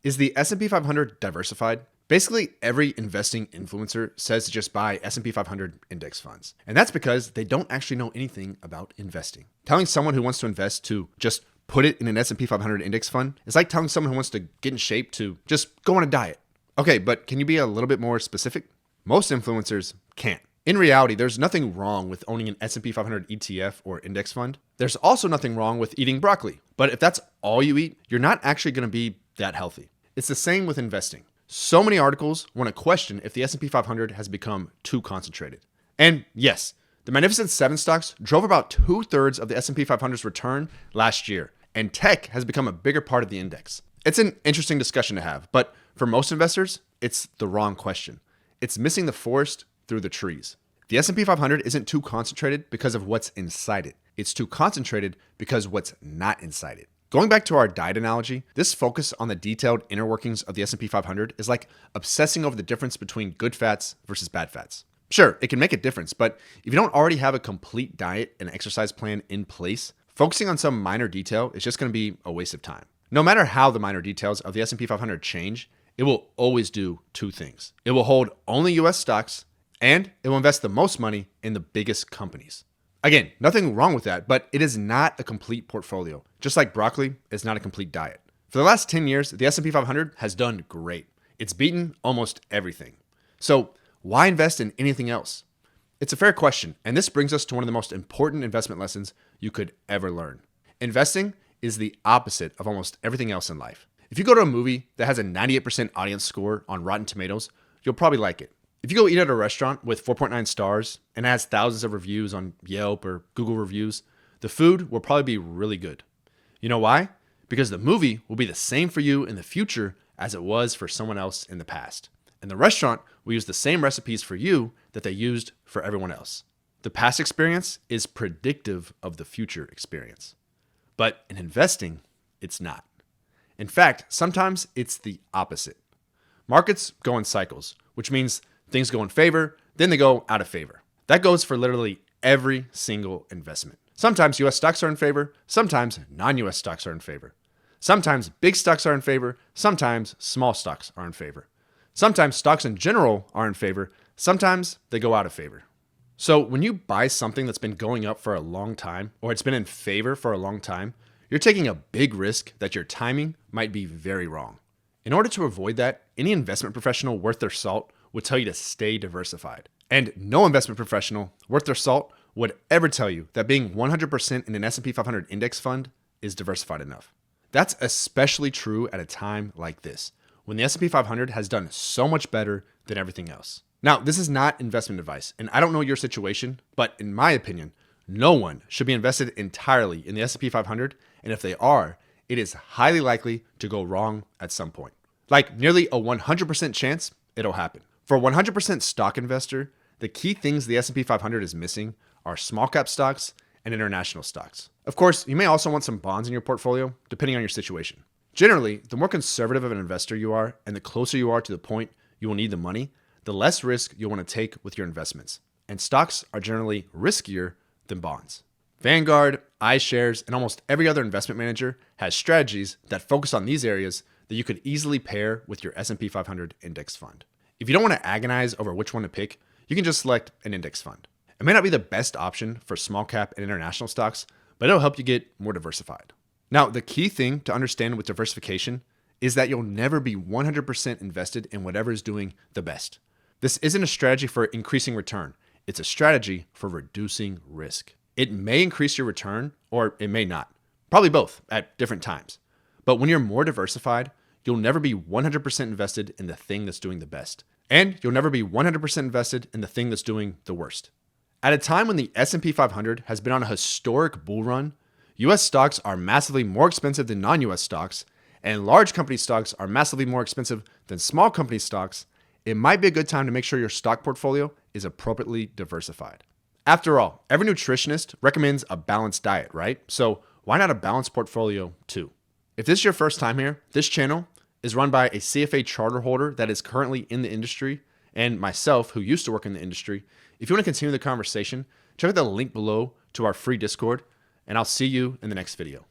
Is the S&P 500 diversified? Basically, every investing influencer says to just buy S&P 500 index funds. And that's because they don't actually know anything about investing. Telling someone who wants to invest to just put it in an S&P 500 index fund is like telling someone who wants to get in shape to just go on a diet. Okay, but can you be a little bit more specific? Most influencers can't. In reality, there's nothing wrong with owning an S&P 500 ETF or index fund. There's also nothing wrong with eating broccoli. But if that's all you eat, you're not actually going to be that healthy. It's the same with investing. So many articles want to question if the S&P 500 has become too concentrated. And yes, the Magnificent Seven stocks drove about 2/3 of the S&P 500's return last year, and tech has become a bigger part of the index. It's an interesting discussion to have, but for most investors, it's the wrong question. It's missing the forest through the trees. The S&P 500 isn't too concentrated because of what's inside it. It's too concentrated because what's not inside it. Going back to our diet analogy, this focus on the detailed inner workings of the S&P 500 is like obsessing over the difference between good fats versus bad fats. Sure, it can make a difference, but if you don't already have a complete diet and exercise plan in place, focusing on some minor detail is just going to be a waste of time. No matter how the minor details of the S&P 500 change, it will always do two things. It will hold only US stocks, and it will invest the most money in the biggest companies. Again, nothing wrong with that, but it is not a complete portfolio. Just like broccoli is not a complete diet. For the last 10 years, the S&P 500 has done great. It's beaten almost everything. So why invest in anything else? It's a fair question, and this brings us to one of the most important investment lessons you could ever learn. Investing is the opposite of almost everything else in life. If you go to a movie that has a 98% audience score on Rotten Tomatoes, you'll probably like it. If you go eat at a restaurant with 4.9 stars and has thousands of reviews on Yelp or Google reviews, the food will probably be really good. You know why? Because the movie will be the same for you in the future as it was for someone else in the past. And the restaurant will use the same recipes for you that they used for everyone else. The past experience is predictive of the future experience. But in investing, it's not. In fact, sometimes it's the opposite. Markets go in cycles, which means things go in favor, then they go out of favor. That goes for literally every single investment. Sometimes US stocks are in favor, sometimes non-US stocks are in favor. Sometimes big stocks are in favor, sometimes small stocks are in favor. Sometimes stocks in general are in favor, sometimes they go out of favor. So when you buy something that's been going up for a long time, or it's been in favor for a long time, you're taking a big risk that your timing might be very wrong. In order to avoid that, any investment professional worth their salt would tell you to stay diversified. And no investment professional worth their salt would ever tell you that being 100% in an S&P 500 index fund is diversified enough. That's especially true at a time like this, when the S&P 500 has done so much better than everything else. Now, this is not investment advice, and I don't know your situation, but in my opinion, no one should be invested entirely in the S&P 500, and if they are, it is highly likely to go wrong at some point. Like nearly a 100% chance it'll happen. For a 100% stock investor, the key things the S&P 500 is missing are small cap stocks and international stocks. Of course, you may also want some bonds in your portfolio, depending on your situation. Generally, the more conservative of an investor you are and the closer you are to the point you will need the money, the less risk you'll want to take with your investments. And stocks are generally riskier than bonds. Vanguard, iShares, and almost every other investment manager has strategies that focus on these areas that you could easily pair with your S&P 500 index fund. If you don't want to agonize over which one to pick, you can just select an index fund. It may not be the best option for small cap and international stocks, but it'll help you get more diversified. Now, the key thing to understand with diversification is that you'll never be 100% invested in whatever is doing the best. This isn't a strategy for increasing return. It's a strategy for reducing risk. It may increase your return or it may not. Probably both at different times. But when you're more diversified, you'll never be 100% invested in the thing that's doing the best. And you'll never be 100% invested in the thing that's doing the worst. At a time when the S&P 500 has been on a historic bull run, US stocks are massively more expensive than non-US stocks, and large company stocks are massively more expensive than small company stocks, it might be a good time to make sure your stock portfolio is appropriately diversified. After all, every nutritionist recommends a balanced diet, right? So why not a balanced portfolio too? If this is your first time here, this channel is run by a CFA charter holder that is currently in the industry and myself who used to work in the industry. If you want to continue the conversation, check out the link below to our free Discord, and I'll see you in the next video.